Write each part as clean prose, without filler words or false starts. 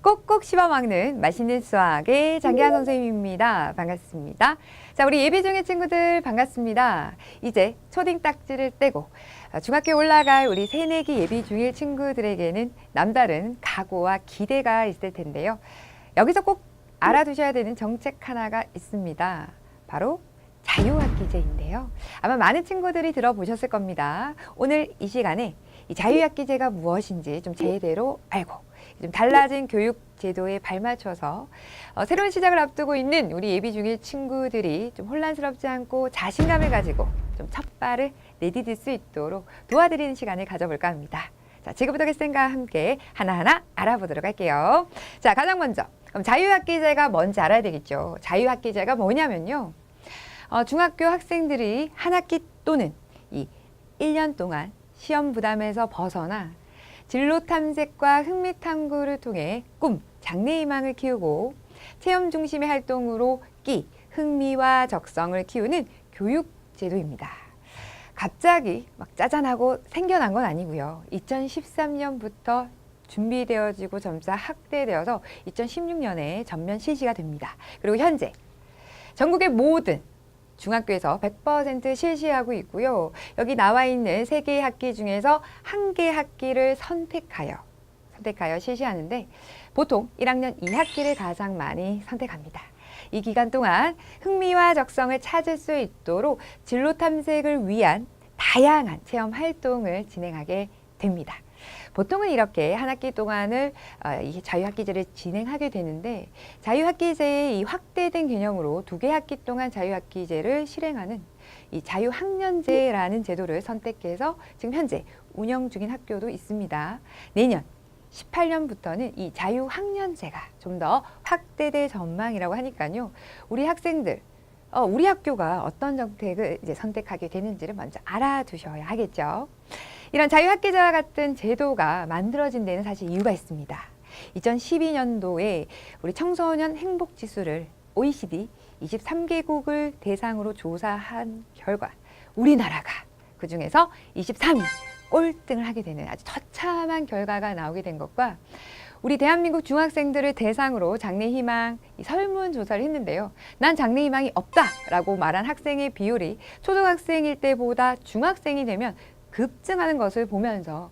꼭꼭 씹어먹는 맛있는 수학의 장기하 선생님입니다. 반갑습니다. 자, 우리 예비 중의 친구들 반갑습니다. 이제 초딩 딱지를 떼고 중학교에 올라갈 우리 새내기 예비 중일 친구들에게는 남다른 각오와 기대가 있을 텐데요. 여기서 꼭 알아두셔야 되는 정책 하나가 있습니다. 바로 자유학기제인데요. 아마 많은 친구들이 들어보셨을 겁니다. 오늘 이 시간에 이 자유학기제가 무엇인지 좀 제대로 알고 좀 달라진 교육 제도에 발맞춰서 새로운 시작을 앞두고 있는 우리 예비 중일 친구들이 좀 혼란스럽지 않고 자신감을 가지고 좀 첫 발을 내디딜 수 있도록 도와드리는 시간을 가져볼까 합니다. 자, 지금부터 겟쌤과 함께 하나하나 알아보도록 할게요. 자, 가장 먼저 그럼 자유학기제가 뭔지 알아야 되겠죠. 자유학기제가 뭐냐면요. 중학교 학생들이 한 학기 또는 이 1년 동안 시험 부담에서 벗어나 진로 탐색과 흥미 탐구를 통해 꿈, 장래희망을 키우고 체험 중심의 활동으로 끼, 흥미와 적성을 키우는 교육 제도입니다. 갑자기 막 짜잔하고 생겨난 건 아니고요. 2013년부터 준비되어지고 점차 확대되어서 2016년에 전면 실시가 됩니다. 그리고 현재 전국의 모든 중학교에서 100% 실시하고 있고요. 여기 나와 있는 3개의 학기 중에서 1개 학기를 선택하여 실시하는데 보통 1학년 2학기를 가장 많이 선택합니다. 이 기간 동안 흥미와 적성을 찾을 수 있도록 진로 탐색을 위한 다양한 체험 활동을 진행하게 됩니다. 보통은 이렇게 한 학기 동안을 이 자유학기제를 진행하게 되는데 자유학기제의 이 확대된 개념으로 2개 학기 동안 자유학기제를 실행하는 이 자유학년제라는 제도를 선택해서 지금 현재 운영 중인 학교도 있습니다. 내년 18년부터는 이 자유학년제가 좀 더 확대될 전망이라고 하니까요. 우리 학생들 우리 학교가 어떤 정책을 이제 선택하게 되는지를 먼저 알아두셔야 하겠죠. 이런 자유학기제와 같은 제도가 만들어진 데는 사실 이유가 있습니다. 2012년도에 우리 청소년 행복지수를 OECD 23개국을 대상으로 조사한 결과 우리나라가 그중에서 23위 꼴등을 하게 되는 아주 처참한 결과가 나오게 된 것과 우리 대한민국 중학생들을 대상으로 장래희망 설문조사를 했는데요. 난 장래희망이 없다라고 말한 학생의 비율이 초등학생일 때보다 중학생이 되면 급증하는 것을 보면서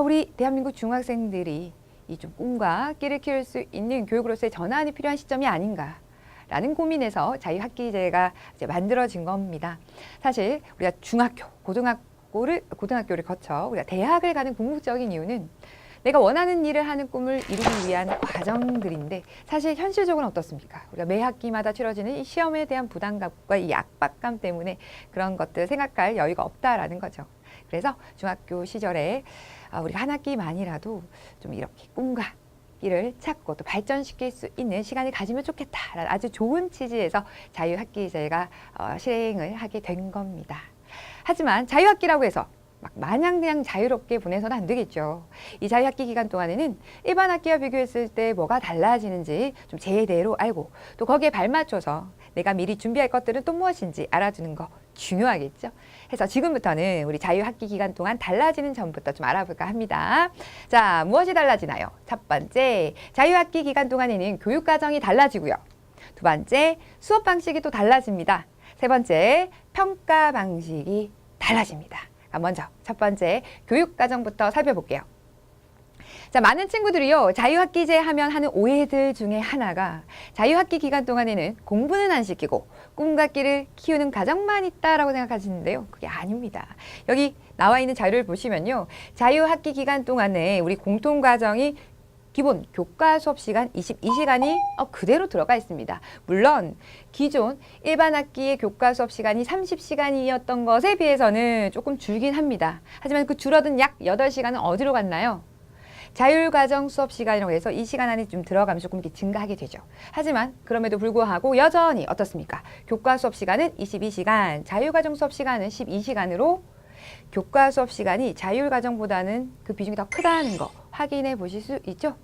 우리 대한민국 중학생들이 이 좀 꿈과 끼를 키울 수 있는 교육으로서의 전환이 필요한 시점이 아닌가라는 고민에서 자유학기제가 이제 만들어진 겁니다. 사실 우리가 중학교, 고등학교를 거쳐 우리가 대학을 가는 궁극적인 이유는 내가 원하는 일을 하는 꿈을 이루기 위한 과정들인데 사실 현실적으로는 어떻습니까? 우리가 매 학기마다 치러지는 이 시험에 대한 부담감과 이 압박감 때문에 그런 것들 생각할 여유가 없다라는 거죠. 그래서 중학교 시절에 우리가 한 학기만이라도 좀 이렇게 꿈과 끼를 찾고 또 발전시킬 수 있는 시간을 가지면 좋겠다라는 아주 좋은 취지에서 자유학기제가 실행을 하게 된 겁니다. 하지만 자유학기라고 해서 마냥 그냥 자유롭게 보내서는 안 되겠죠. 이 자유학기 기간 동안에는 일반 학기와 비교했을 때 뭐가 달라지는지 좀 제대로 알고 또 거기에 발맞춰서 내가 미리 준비할 것들은 또 무엇인지 알아두는 거 중요하겠죠. 해서 지금부터는 우리 자유학기 기간 동안 달라지는 점부터 좀 알아볼까 합니다. 자, 무엇이 달라지나요? 첫 번째, 자유학기 기간 동안에는 교육과정이 달라지고요. 두 번째, 수업 방식이 또 달라집니다. 세 번째, 평가 방식이 달라집니다. 먼저 첫 번째 교육과정부터 살펴볼게요. 자, 많은 친구들이요 자유학기제 하면 하는 오해들 중에 하나가 자유학기 기간 동안에는 공부는 안 시키고 꿈과 끼를 키우는 과정만 있다라고 생각하시는데요. 그게 아닙니다. 여기 나와 있는 자료를 보시면요. 자유학기 기간 동안에 우리 공통과정이 기본 교과 수업 시간 22시간이 그대로 들어가 있습니다. 물론 기존 일반 학기의 교과 수업 시간이 30시간이었던 것에 비해서는 조금 줄긴 합니다. 하지만 그 줄어든 약 8시간은 어디로 갔나요? 자율과정 수업 시간이라고 해서 이 시간 안에 좀 들어가면 조금 이렇게 증가하게 되죠. 하지만 그럼에도 불구하고 여전히 어떻습니까? 교과 수업 시간은 22시간, 자율과정 수업 시간은 12시간으로 교과 수업 시간이 자율과정보다는 그 비중이 더 크다는 거 확인해 보실 수 있죠?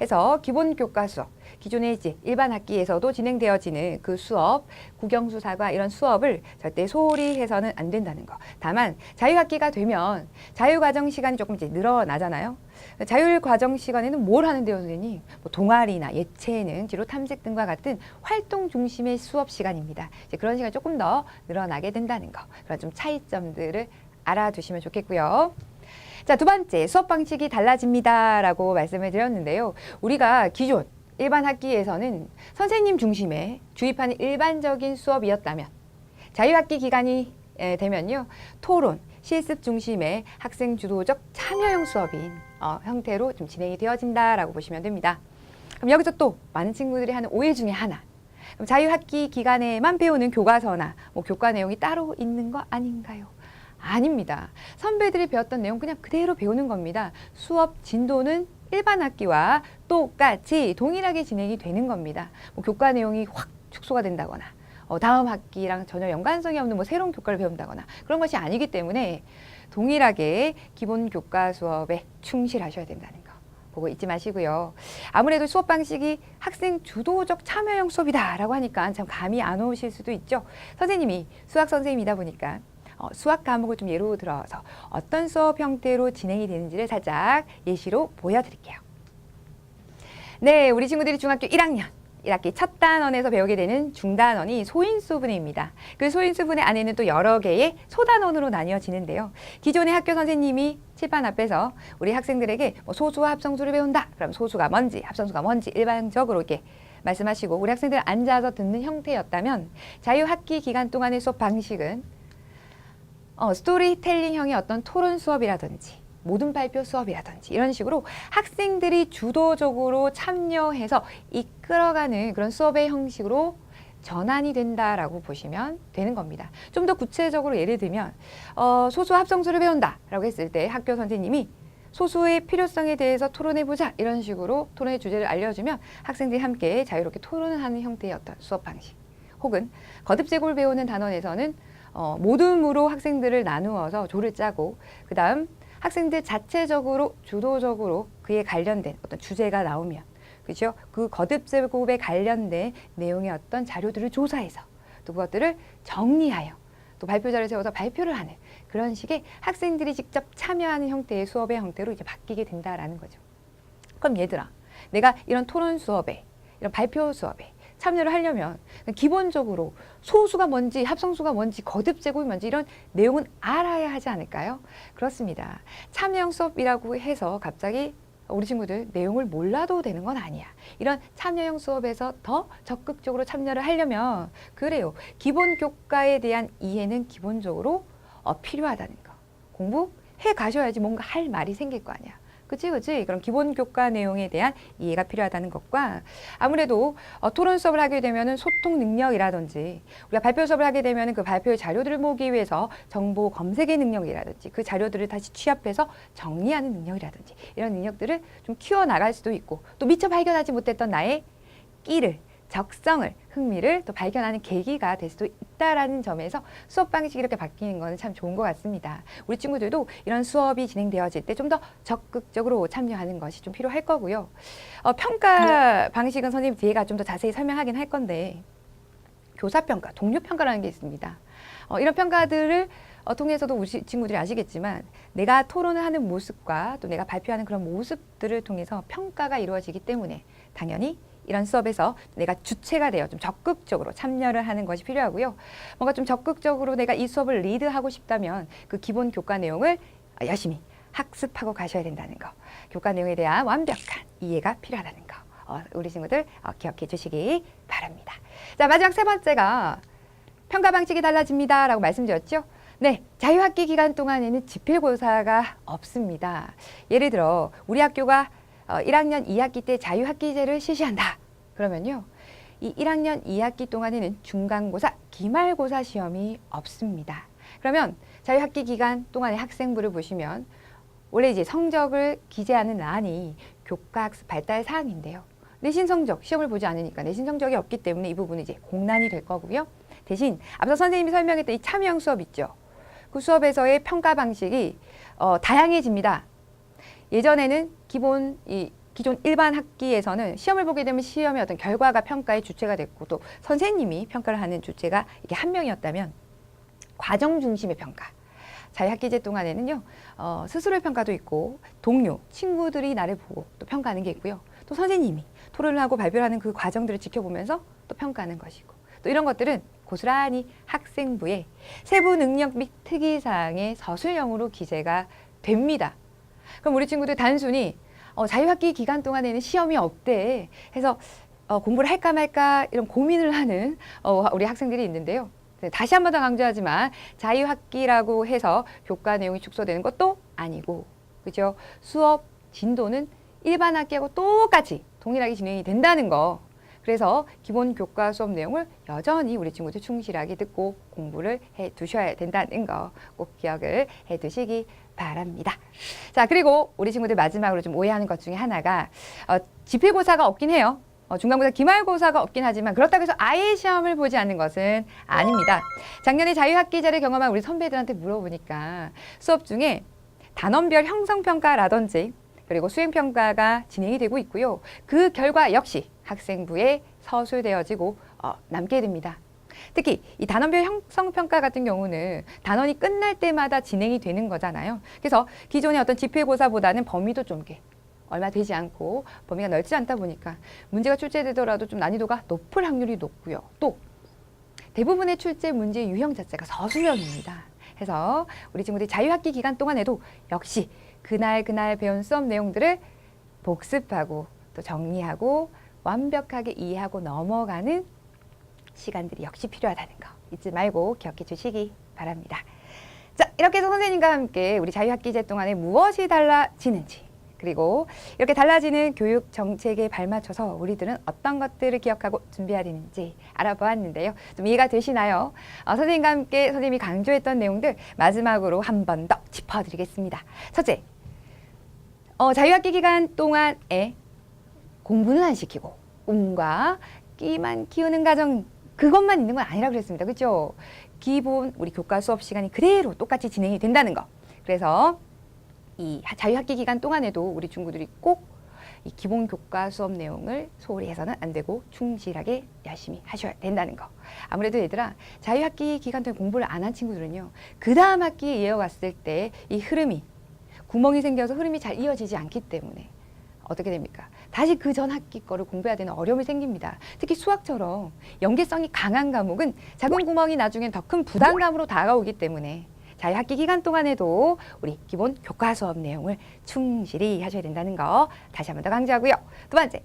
해서 기본 교과 수업, 기존에 이제 일반 학기에서도 진행되어지는 그 수업, 국영수, 사과 이런 수업을 절대 소홀히 해서는 안 된다는 거. 다만 자유학기가 되면 자유과정 시간이 조금 이제 늘어나잖아요. 자율과정 시간에는 뭘 하는데요, 선생님? 뭐 동아리나 예체능, 지로 탐색 등과 같은 활동 중심의 수업 시간입니다. 이제 그런 시간이 조금 더 늘어나게 된다는 거. 그런 좀 차이점들을 알아두시면 좋겠고요. 자, 두 번째, 수업 방식이 달라집니다라고 말씀을 드렸는데요. 우리가 기존 일반 학기에서는 선생님 중심의 주입하는 일반적인 수업이었다면 자유학기 기간이 되면요. 토론, 실습 중심의 학생 주도적 참여형 수업인 형태로 좀 진행이 되어진다라고 보시면 됩니다. 그럼 여기서 또 많은 친구들이 하는 오해 중에 하나. 그럼 자유학기 기간에만 배우는 교과서나 뭐 교과 내용이 따로 있는 거 아닌가요? 아닙니다. 선배들이 배웠던 내용 그냥 그대로 배우는 겁니다. 수업 진도는 일반 학기와 똑같이 동일하게 진행이 되는 겁니다. 뭐 교과 내용이 확 축소가 된다거나 다음 학기랑 전혀 연관성이 없는 뭐 새로운 교과를 배운다거나 그런 것이 아니기 때문에 동일하게 기본 교과 수업에 충실하셔야 된다는 거 보고 잊지 마시고요. 아무래도 수업 방식이 학생 주도적 참여형 수업이다라고 하니까 참 감이 안 오실 수도 있죠. 선생님이 수학 선생님이다 보니까 수학 과목을 좀 예로 들어서 어떤 수업 형태로 진행이 되는지를 살짝 예시로 보여드릴게요. 네, 우리 친구들이 중학교 1학년 1학기 첫 단원에서 배우게 되는 중단원이 소인수분해입니다. 그 소인수분해 안에는 또 여러 개의 소단원으로 나뉘어지는데요. 기존의 학교 선생님이 칠판 앞에서 우리 학생들에게 소수와 합성수를 배운다. 그럼 소수가 뭔지, 합성수가 뭔지 일반적으로 이렇게 말씀하시고 우리 학생들 앉아서 듣는 형태였다면 자유학기 기간 동안의 수업 방식은 스토리텔링형의 어떤 토론 수업이라든지 모든 발표 수업이라든지 이런 식으로 학생들이 주도적으로 참여해서 이끌어가는 그런 수업의 형식으로 전환이 된다라고 보시면 되는 겁니다. 좀 더 구체적으로 예를 들면 소수 합성수를 배운다라고 했을 때 학교 선생님이 소수의 필요성에 대해서 토론해보자 이런 식으로 토론의 주제를 알려주면 학생들이 함께 자유롭게 토론을 하는 형태의 어떤 수업 방식 혹은 거듭제곱을 배우는 단원에서는 모둠으로 학생들을 나누어서 조를 짜고 그 다음 학생들 자체적으로 주도적으로 그에 관련된 어떤 주제가 나오면 그렇죠? 그 거듭제곱에 관련된 내용의 어떤 자료들을 조사해서 또 그것들을 정리하여 또 발표자를 세워서 발표를 하는 그런 식의 학생들이 직접 참여하는 형태의 수업의 형태로 이제 바뀌게 된다라는 거죠. 그럼 얘들아, 내가 이런 토론 수업에 이런 발표 수업에 참여를 하려면 기본적으로 소수가 뭔지 합성수가 뭔지 거듭제곱이 뭔지 이런 내용은 알아야 하지 않을까요? 그렇습니다. 참여형 수업이라고 해서 갑자기 우리 친구들 내용을 몰라도 되는 건 아니야. 이런 참여형 수업에서 더 적극적으로 참여를 하려면 그래요. 기본 교과에 대한 이해는 기본적으로 필요하다는 거. 공부해 가셔야지 뭔가 할 말이 생길 거 아니야. 그치? 그럼 기본 교과 내용에 대한 이해가 필요하다는 것과 아무래도 토론 수업을 하게 되면은 소통 능력이라든지 우리가 발표 수업을 하게 되면은 그 발표의 자료들을 모으기 위해서 정보 검색의 능력이라든지 그 자료들을 다시 취합해서 정리하는 능력이라든지 이런 능력들을 좀 키워나갈 수도 있고 또 미처 발견하지 못했던 나의 끼를 적성을, 흥미를 또 발견하는 계기가 될 수도 있다라는 점에서 수업 방식이 이렇게 바뀌는 거는 참 좋은 것 같습니다. 우리 친구들도 이런 수업이 진행되어질 때 좀 더 적극적으로 참여하는 것이 좀 필요할 거고요. 평가 방식은 선생님 뒤에가 좀 더 자세히 설명하긴 할 건데 교사평가, 동료평가라는 게 있습니다. 이런 평가들을 통해서도 우리 친구들이 아시겠지만 내가 토론을 하는 모습과 또 내가 발표하는 그런 모습들을 통해서 평가가 이루어지기 때문에 당연히 이런 수업에서 내가 주체가 되어 좀 적극적으로 참여를 하는 것이 필요하고요. 뭔가 좀 적극적으로 내가 이 수업을 리드하고 싶다면 그 기본 교과 내용을 열심히 학습하고 가셔야 된다는 거. 교과 내용에 대한 완벽한 이해가 필요하다는 거. 우리 친구들 기억해 주시기 바랍니다. 자, 마지막 세 번째가 평가 방식이 달라집니다 라고 말씀드렸죠. 네, 자유학기 기간 동안에는 지필고사가 없습니다. 예를 들어 우리 학교가 1학년 2학기 때 자유학기제를 실시한다. 그러면요. 이 1학년 2학기 동안에는 중간고사, 기말고사 시험이 없습니다. 그러면 자유학기 기간 동안의 학생부를 보시면 원래 이제 성적을 기재하는 란이 교과학습 발달 사항인데요. 내신 성적, 시험을 보지 않으니까 내신 성적이 없기 때문에 이 부분은 이제 공란이 될 거고요. 대신 앞서 선생님이 설명했던 이 참여형 수업 있죠. 그 수업에서의 평가 방식이 다양해집니다. 예전에는 기본 이 기존 일반 학기에서는 시험을 보게 되면 시험의 어떤 결과가 평가의 주체가 됐고 또 선생님이 평가를 하는 주체가 이게 한 명이었다면 과정 중심의 평가. 자유학기제 동안에는요, 스스로의 평가도 있고 동료, 친구들이 나를 보고 또 평가하는 게 있고요. 또 선생님이 토론을 하고 발표를 하는 그 과정들을 지켜보면서 또 평가하는 것이고 또 이런 것들은 고스란히 학생부의 세부 능력 및 특이사항의 서술형으로 기재가 됩니다. 그럼 우리 친구들 단순히 자유학기 기간 동안에는 시험이 없대 해서 공부를 할까 말까 이런 고민을 하는 우리 학생들이 있는데요. 다시 한 번 더 강조하지만 자유학기라고 해서 교과 내용이 축소되는 것도 아니고 그죠? 수업 진도는 일반 학기하고 똑같이 동일하게 진행이 된다는 거. 그래서 기본 교과 수업 내용을 여전히 우리 친구들 충실하게 듣고 공부를 해 두셔야 된다는 거 꼭 기억을 해 두시기 바랍니다. 자, 그리고 우리 친구들 마지막으로 좀 오해하는 것 중에 하나가 지필고사가 없긴 해요. 중간고사, 기말고사가 없긴 하지만 그렇다고 해서 아예 시험을 보지 않는 것은 아닙니다. 작년에 자유학기제를 경험한 우리 선배들한테 물어보니까 수업 중에 단원별 형성평가라든지 그리고 수행평가가 진행이 되고 있고요. 그 결과 역시 학생부에 서술되어지고 남게 됩니다. 특히 이 단원별 형성평가 같은 경우는 단원이 끝날 때마다 진행이 되는 거잖아요. 그래서 기존의 어떤 지필고사보다는 범위도 좀 얼마 되지 않고 범위가 넓지 않다 보니까 문제가 출제되더라도 좀 난이도가 높을 확률이 높고요. 또 대부분의 출제 문제 유형 자체가 서술형입니다. 해서 우리 친구들이 자유학기 기간 동안에도 역시 그날 배운 수업 내용들을 복습하고 또 정리하고 완벽하게 이해하고 넘어가는 시간들이 역시 필요하다는 거 잊지 말고 기억해 주시기 바랍니다. 자, 이렇게 해서 선생님과 함께 우리 자유학기제 동안에 무엇이 달라지는지 그리고 이렇게 달라지는 교육 정책에 발맞춰서 우리들은 어떤 것들을 기억하고 준비해야 되는지 알아보았는데요. 좀 이해가 되시나요? 선생님과 함께 선생님이 강조했던 내용들 마지막으로 한 번 더 짚어드리겠습니다. 첫째, 자유학기 기간 동안에 공부는 안 시키고 꿈과 끼만 키우는 가정 그것만 있는 건 아니라 그랬습니다. 그렇죠? 기본 우리 교과 수업 시간이 그대로 똑같이 진행이 된다는 거. 그래서 이 자유학기 기간 동안에도 우리 친구들이 꼭 이 기본 교과 수업 내용을 소홀히 해서는 안 되고 충실하게 열심히 하셔야 된다는 거. 아무래도 얘들아 자유학기 기간 동안 공부를 안 한 친구들은요. 그 다음 학기에 이어갔을 때 이 흐름이 구멍이 생겨서 흐름이 잘 이어지지 않기 때문에 어떻게 됩니까? 다시 그 전 학기 거를 공부해야 되는 어려움이 생깁니다. 특히 수학처럼 연계성이 강한 과목은 작은 구멍이 나중엔 더 큰 부담감으로 다가오기 때문에 자유학기 기간 동안에도 우리 기본 교과 수업 내용을 충실히 하셔야 된다는 거 다시 한 번 더 강조하고요. 두 번째,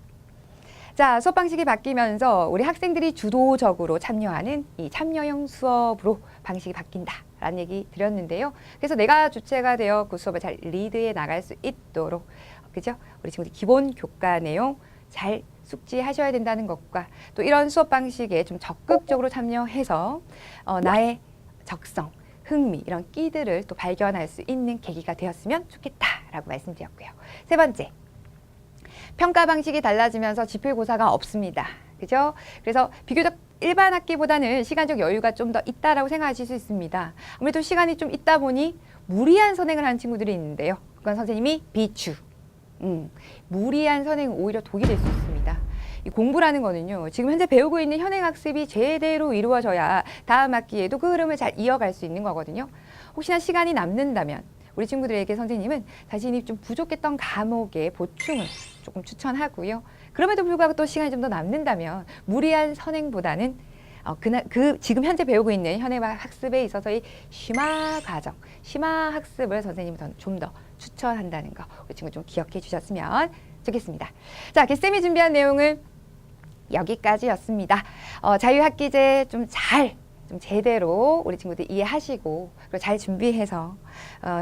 자 수업 방식이 바뀌면서 우리 학생들이 주도적으로 참여하는 이 참여형 수업으로 방식이 바뀐다라는 얘기 드렸는데요. 그래서 내가 주체가 되어 그 수업을 잘 리드해 나갈 수 있도록 그죠? 우리 친구들 기본 교과 내용 잘 숙지하셔야 된다는 것과 또 이런 수업 방식에 좀 적극적으로 참여해서 나의 적성, 흥미, 이런 끼들을 또 발견할 수 있는 계기가 되었으면 좋겠다라고 말씀드렸고요. 세 번째, 평가 방식이 달라지면서 지필고사가 없습니다. 그죠? 그래서 비교적 일반 학기보다는 시간적 여유가 좀 더 있다라고 생각하실 수 있습니다. 아무래도 시간이 좀 있다 보니 무리한 선행을 하는 친구들이 있는데요. 그건 선생님이 비추. 무리한 선행은 오히려 독이 될 수 있습니다. 이 공부라는 거는요. 지금 현재 배우고 있는 현행학습이 제대로 이루어져야 다음 학기에도 그 흐름을 잘 이어갈 수 있는 거거든요. 혹시나 시간이 남는다면 우리 친구들에게 선생님은 자신이 좀 부족했던 과목의 보충을 조금 추천하고요. 그럼에도 불구하고 또 시간이 좀 더 남는다면 무리한 선행보다는 지금 현재 배우고 있는 현행학 학습에 있어서의 심화 과정, 심화 학습을 선생님이 좀 더 추천한다는 거 우리 친구 좀 기억해 주셨으면 좋겠습니다. 자, 개쌤이 준비한 내용은 여기까지였습니다. 자유학기제 좀 제대로 우리 친구들 이해하시고 그리고 잘 준비해서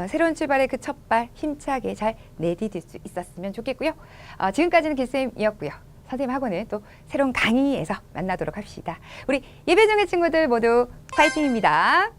새로운 출발의 그 첫발 힘차게 잘 내디딜 수 있었으면 좋겠고요. 지금까지는 개쌤이었고요. 선생님하고는 또 새로운 강의에서 만나도록 합시다. 우리 예배중의 친구들 모두 파이팅입니다.